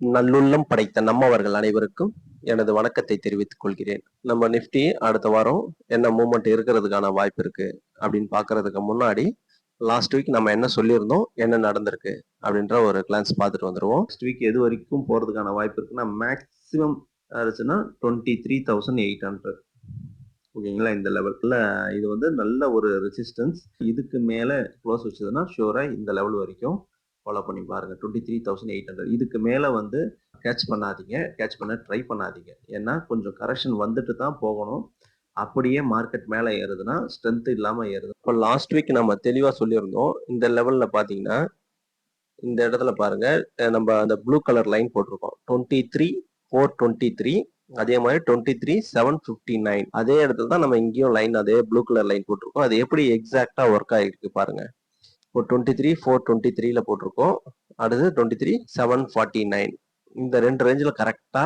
நல்லுள்ளம் படைத்த நம்மவர்கள் அனைவருக்கும் எனது வணக்கத்தை தெரிவித்துக் கொள்கிறேன். நம்ம நிஃப்டி அடுத்த வாரம் என்ன மூவ்மெண்ட் இருக்கிறதுக்கான வாய்ப்பு இருக்கு அப்படின்னு பாக்குறதுக்கு முன்னாடி லாஸ்ட் வீக் நம்ம என்ன சொல்லியிருந்தோம், என்ன நடந்திருக்கு அப்படின்ற ஒரு கிளான்ஸ் பார்த்துட்டு வந்துருவோம். நெக்ஸ்ட் வீக் எது வரைக்கும் போறதுக்கான வாய்ப்பு இருக்குன்னா மேக்சிமம் இருந்துச்சுன்னா 23,800. ஓகேங்களா, இந்த லெவல்ல இது வந்து நல்ல ஒரு ரெசிஸ்டன்ஸ். இதுக்கு மேல க்ளோஸ் வச்சதுன்னா ஷூரா இந்த லெவல் வரைக்கும் ஃபாலோ பண்ணி பாருங்க. 23,800 இதுக்கு மேல வந்து கேட்ச் பண்ணாதீங்க, கேட்ச் பண்ண ட்ரை பண்ணாதீங்க. ஏன்னா கொஞ்சம் கரெக்ஷன் வந்துட்டு தான் போகணும். அப்படியே மார்க்கெட் மேல ஏறுதுன்னா ஸ்ட்ரென்த் இல்லாம ஏறுது. இப்போ லாஸ்ட் வீக் நம்ம தெளிவா சொல்லியிருந்தோம். இந்த லெவல்ல பாத்தீங்கன்னா இந்த இடத்துல பாருங்க, நம்ம அந்த ப்ளூ கலர் லைன் போட்டிருக்கோம் 23,423. அதே மாதிரி 23,759 அதே இடத்துல தான் நம்ம இங்கேயும் லைன் அதே ப்ளூ கலர் லைன் போட்டிருக்கோம். அது எப்படி எக்ஸாக்டா ஒர்க் ஆகிருக்கு பாருங்க. இப்போ 23,423ல போட்டிருக்கோம். அடுத்து 23,749 இந்த ரெண்டு ரேஞ்சில் கரெக்டா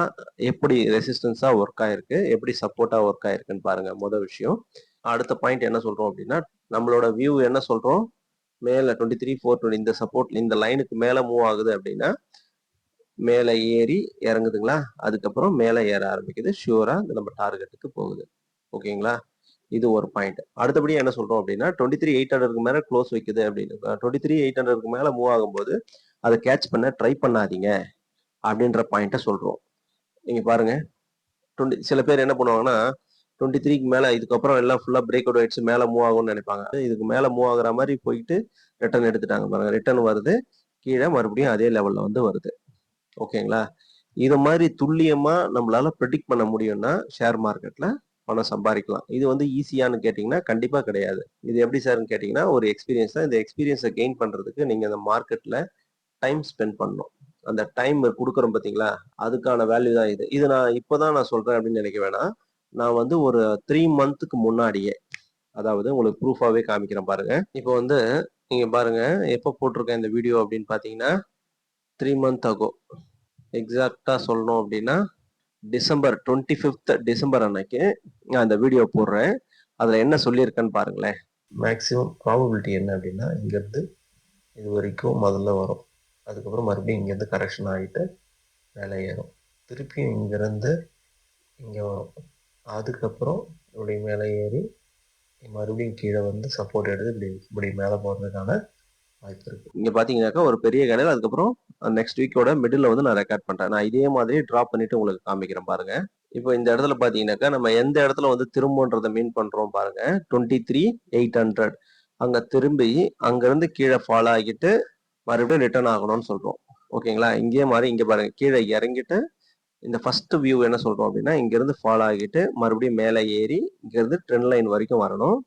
எப்படி ரெசிஸ்டன்ஸா ஒர்க் ஆயிருக்கு, எப்படி சப்போர்ட்டா ஒர்க் ஆயிருக்குன்னு பாருங்க. முதல் விஷயம். அடுத்த பாயிண்ட் என்ன சொல்றோம் அப்படின்னா, நம்மளோட வியூ என்ன சொல்றோம், மேல 23,420 இந்த சப்போர்ட் இந்த லைனுக்கு மேல மூவ் ஆகுது அப்படின்னா மேல ஏறி இறங்குதுங்களா, அதுக்கப்புறம் மேல ஏற ஆரம்பிக்குது, ஷூரா நம்ம டார்கெட்டுக்கு போகுது. ஓகேங்களா, இது ஒரு பாயிண்ட். அடுத்தபடி என்ன சொல்றோம் அப்படின்னா 23,800க்கு மேல க்ளோஸ் வைக்குது அப்படின்னு 23,800க்கு மேல மூவ் ஆகும்போது அதை கேட்ச் பண்ண ட்ரை பண்ணாதீங்க அப்படின்ற பாயிண்ட சொல்றோம். நீங்க பாருங்க, சில பேர் என்ன பண்ணுவாங்கன்னா 23க்கு மேல இதுக்கப்புறம் எல்லாம் ஃபுல்லா பிரேக் அவுட் ஆயிடுச்சு, மேல மூவ் ஆகும்னு நினைப்பாங்க. இதுக்கு மேல மூவ் ஆகுற மாதிரி போயிட்டு ரிட்டர்ன் எடுத்துட்டாங்க பாருங்க. ரிட்டர்ன் வருது, கீழே மறுபடியும் அதே லெவல்ல வந்து வருது. ஓகேங்களா, இது மாதிரி துல்லியமா நம்மளால ப்ரெடிக்ட் பண்ண முடியும்னா ஷேர் மார்க்கெட்ல பணம் சம்பாதிக்கலாம். இது வந்து ஈஸியான்னு கேட்டீங்கன்னா கண்டிப்பா கிடையாது. இது எப்படி சார்ன்னு கேட்டீங்கன்னா ஒரு எக்ஸ்பீரியன்ஸ் தான். இந்த எக்ஸ்பீரியன்ஸை கெயின் பண்றதுக்கு நீங்க இந்த மார்க்கெட்ல டைம் ஸ்பெண்ட் பண்ணணும். அந்த டைம் கொடுக்குறோம் பாத்தீங்களா, அதுக்கான வேல்யூ தான் இது. இது நான் இப்பதான் நான் சொல்றேன் அப்படின்னு நினைக்க வேணாம். நான் வந்து ஒரு 3 மந்த்துக்கு முன்னாடியே, அதாவது உங்களுக்கு ப்ரூஃபாவே காமிக்கிறேன் பாருங்க. இப்போ வந்து நீங்க பாருங்க, எப்போ போட்டிருக்கேன் இந்த வீடியோ அப்படின்னு பாத்தீங்கன்னா 3 months ago. எக்ஸாக்டா சொல்லணும் அப்படின்னா டிசம்பர் 25th டிசம்பர் அன்னைக்கு நான் இந்த வீடியோ போடுறேன். அதுல என்ன சொல்லியிருக்கேன்னு பாருங்களேன். மேக்சிமம் ப்ராபபிலிட்டி என்ன அப்படின்னா, இங்கிருந்து இது வரைக்கும் முதல்ல வரும், அதுக்கப்புறம் மறுபடியும் இங்கேருந்து கரெக்ஷன் ஆகிட்டு மேலே ஏறும், திருப்பியும் இங்கிருந்து இங்கே வரும், அதுக்கப்புறம் இப்படி மேலே ஏறி மறுபடியும் கீழே வந்து சப்போர்ட் எடுத்து இப்படி மேலே போகிறதுக்கான வாய்ப்பு இருக்கு. இங்க பாத்தீங்கன்னாக்கா ஒரு பெரிய கடையில், அதுக்கப்புறம் நெக்ஸ்ட் வீக்கோட மிடில் வந்து நான் ரெக்கார்ட் பண்றேன். நான் இதே மாதிரி டிராப் பண்ணிட்டு உங்களுக்கு காமிக்கிறேன் பாருங்க. இப்போ இந்த இடத்துல பாத்தீங்கன்னாக்கா நம்ம எந்த இடத்துல வந்து திரும்பன்றதை மீன் பண்றோம் பாருங்க. 23,800 அங்க திரும்பி அங்கிருந்து கீழே ஃபாலோ ஆகிட்டு மறுபடியும் ரிட்டர்ன் ஆகணும்னு சொல்றோம். ஓகேங்களா, இங்கே மாதிரி இங்க பாருங்க, கீழே இறங்கிட்டு இந்த ஃபர்ஸ்ட் வியூ என்ன சொல்றோம் அப்படின்னா, இங்க இருந்து ஃபாலோ ஆகிட்டு மறுபடியும் மேலே ஏறி இங்க இருந்து ட்ரெண்ட் லைன் வரைக்கும் வரணும்,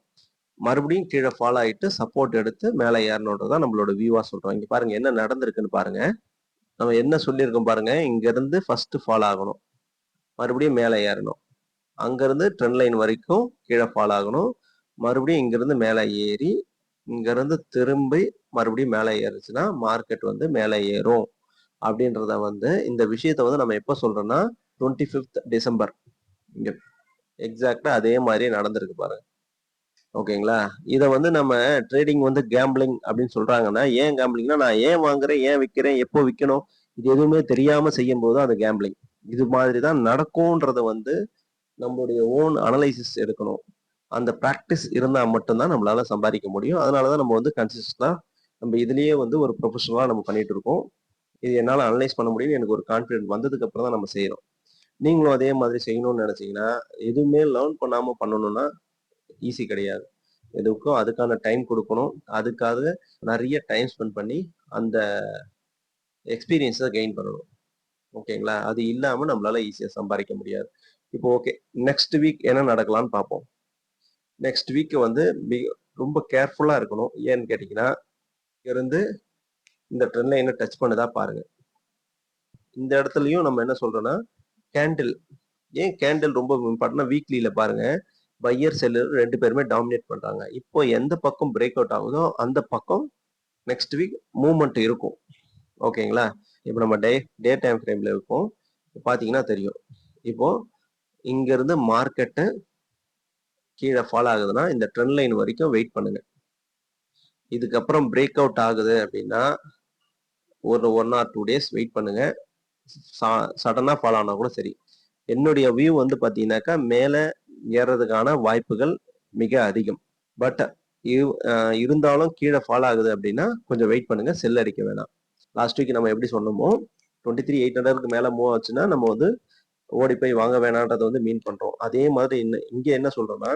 மறுபடியும் கீழே ஃபாலோ ஆகிட்டு சப்போர்ட் எடுத்து மேலே ஏறணுன்றதான் நம்மளோட வியூவா சொல்றோம். இங்க பாருங்க என்ன நடந்திருக்குன்னு பாருங்க. நம்ம என்ன சொல்லியிருக்கோம் பாருங்க, இங்க இருந்து ஃபர்ஸ்ட் ஃபாலோ ஆகணும், மறுபடியும் மேலே ஏறணும், அங்க இருந்து ட்ரெண்ட் லைன் வரைக்கும் கீழே ஃபாலோ ஆகணும், மறுபடியும் இங்க இருந்து மேலே ஏறி இங்க இருந்து திரும்பி மறுபடியும் மேலே ஏறுச்சுன்னா மார்க்கெட் வந்து மேலே ஏறும் அப்படின்றத வந்து இந்த விஷயத்த வந்து நம்ம எப்ப சொல்றோம்னா 25th டிசம்பர். இங்க எக்ஸாக்டா அதே மாதிரி நடந்திருக்கு பாருங்க. ஓகேங்களா, இத வந்து நம்ம ட்ரேடிங் வந்து கேம்பிளிங் அப்படின்னு சொல்றாங்கன்னா, ஏன் கேம்பிளிங்னா நான் ஏன் வாங்குறேன், ஏன் விற்கிறேன், எப்போ விற்கணும், இது எதுவுமே தெரியாம செய்யும் போது அது கேம்பிளிங். இது மாதிரி தான் நடக்கும்ன்றத வந்து நம்மளுடைய ஓன் அனலைசிஸ் எடுக்கணும். அந்த பிராக்டிஸ் இருந்தா மட்டும்தான் நம்மளால சம்பாதிக்க முடியும். அதனாலதான் நம்ம வந்து கன்சிஸ்டன்டா நம்ம இதுலயே வந்து ஒரு ப்ரொஃபஷனலா நம்ம பண்ணிட்டு இருக்கோம். இது என்னால அனலைஸ் பண்ண முடியும், எனக்கு ஒரு கான்பிடன்ட் வந்ததுக்கு அப்புறம் தான் நம்ம செய்யறோம். நீங்களும் அதே மாதிரி செய்யணும்னு நினைச்சீங்கன்னா, எதுவுமே லேர்ன் பண்ணாம பண்ணணும்னா ஈஸி கிடையாது. எதுக்கும் அதுக்கான டைம் கொடுக்கணும். அதுக்காக நிறைய டைம் ஸ்பெண்ட் பண்ணி அந்த எக்ஸ்பீரியன்ஸை கெயின் பண்ணணும். ஓகேங்களா, அது இல்லாம நம்மளால ஈஸியா சம்பாதிக்க முடியாது. இப்போ ஓகே, நெக்ஸ்ட் வீக் என்ன நடக்கலாம்னு பார்ப்போம். நெக்ஸ்ட் வீக் வந்து ரொம்ப கேர்ஃபுல்லா இருக்கணும். ஏன்னு கேட்டீங்கன்னா, இருந்து இந்த ட்ரெண்ட் லைனை டச் பண்ணுதா பாருங்க. இந்த இடத்துலயும் நம்ம என்ன சொல்றோம்னா கேண்டில், ஏன் கேண்டில் ரொம்ப இம்பார்ட்டன்ட், வீக்லியில பாருங்க பையர் செல்லர் ரெண்டு பேருமே டாமினேட் பண்றாங்க. இப்போ எந்த பக்கம் பிரேக் அவுட் ஆகுதோ அந்த பக்கம் நெக்ஸ்ட் வீக் மூவ்மெண்ட் இருக்கும். ஓகேங்களா, இப்போ நம்ம டே டைம் ஃப்ரேம்ல இருக்கும், பாத்தீங்கன்னா தெரியும். இப்போ இங்க இருந்து மார்க்கெட்டு கீழே ஃபாலோ ஆகுதுன்னா இந்த ட்ரெண்ட் லைன் வரைக்கும் வெயிட் பண்ணுங்க. இதுக்கப்புறம் பிரேக் அவுட் ஆகுது அப்படின்னா ஒரு 1 or 2 days வெயிட் பண்ணுங்க. சடனா ஃபாலோ ஆனா கூட சரி. என்னுடைய வியூ வந்து பார்த்தீங்கன்னாக்கா, மேல ஏறுறதுக்கான வாய்ப்புகள் மிக அதிகம். பட் இருந்தாலும் கீழ ஃபால் ஆகுது அப்படின்னா, கொஞ்சம் வெயிட் பண்ணுங்க. செல் அடிக்க வேணாம். லாஸ்ட் வீக் நம்ம எப்படி சொன்னோமோ, 23,800க்கு மேல மூவ் ஆச்சுன்னா, நம்ம வந்து ஓடி போய் வாங்க வேணான்றத வந்து மீன் பண்றோம். அதே மாதிரி இங்க என்ன சொல்றோம்னா,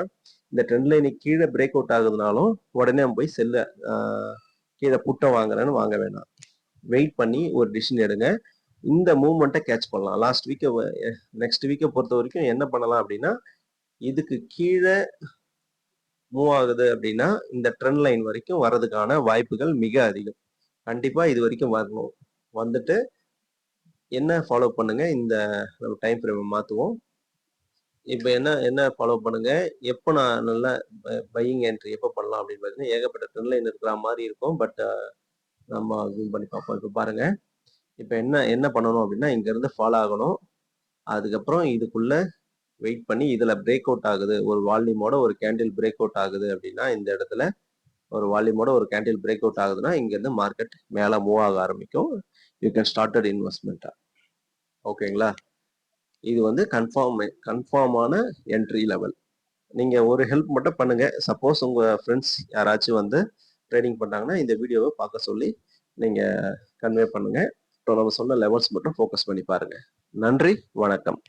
இந்த ட்ரெண்ட் லைனுக்கு கீழ பிரேக் அவுட் ஆகுதுனாலும், உடனே நம்ம போய் அ கீழ புட்ட வாங்குறேன்னு வாங்க வேணாம். வெயிட் பண்ணி ஒரு டிசிஷன் எடுங்க. இந்த மூவ்மெண்ட்ட கேட்ச் பண்ணலாம். லாஸ்ட் வீக்க நெக்ஸ்ட் வீக்க பொறுத்தவரைக்கும் என்ன பண்ணலாம் அப்படின்னா, இதுக்கு கீழ மூவ் ஆகுது அப்படின்னா, இந்த ட்ரெண்ட் லைன் வரைக்கும் வரதுக்கான வாய்ப்புகள் மிக அதிகம். கண்டிப்பா இது வரைக்கும் வரணும். வந்துட்டு என்ன ஃபாலோ பண்ணுங்க. இந்த நம்ம டைம் ஃப்ரேம மாத்துவோம். இப்ப என்ன என்ன ஃபாலோ பண்ணுங்க. எப்ப நான் நல்லா பையிங் என்ட்ரி எப்ப பண்ணலாம் அப்படின்னு பார்த்தீங்கன்னா, ஏகப்பட்ட ட்ரெண்ட் லைன் இருக்கிற மாரி இருக்கும். பட் நம்ம ஜூம் பண்ணி பார்ப்போம். இப்ப பாருங்க. இப்ப என்ன என்ன பண்ணணும் அப்படின்னா, இங்க இருந்து ஃபாலோ ஆகணும். அதுக்கப்புறம் இதுக்குள்ள வெயிட் பண்ணி இதுல பிரேக் அவுட் ஆகுது. ஒரு வால்யூமோட ஒரு கேண்டில் பிரேக் அவுட் ஆகுது அப்படின்னா, இந்த இடத்துல ஒரு வால்யூமோட ஒரு கேண்டில் பிரேக் அவுட் ஆகுதுன்னா, இங்க இருந்து மார்க்கெட் மேல மூவ் ஆக ஆரம்பிக்கும். You can started investment. ஓகேங்களா? இது வந்து கன்ஃபார்மான என்ட்ரி லெவல். நீங்க ஒரு ஹெல்ப் மட்டும் பண்ணுங்க. சப்போஸ் உங்க ஃப்ரெண்ட்ஸ் யாராச்சும் வந்து ட்ரேடிங் பண்ணாங்கன்னா, இந்த வீடியோவ பார்க்க சொல்லி நீங்க கன்வே பண்ணுங்க. இப்போ நம்ம சொன்ன லெவல்ஸ் மட்டும் ஃபோக்கஸ் பண்ணி பாருங்க. நன்றி, வணக்கம்.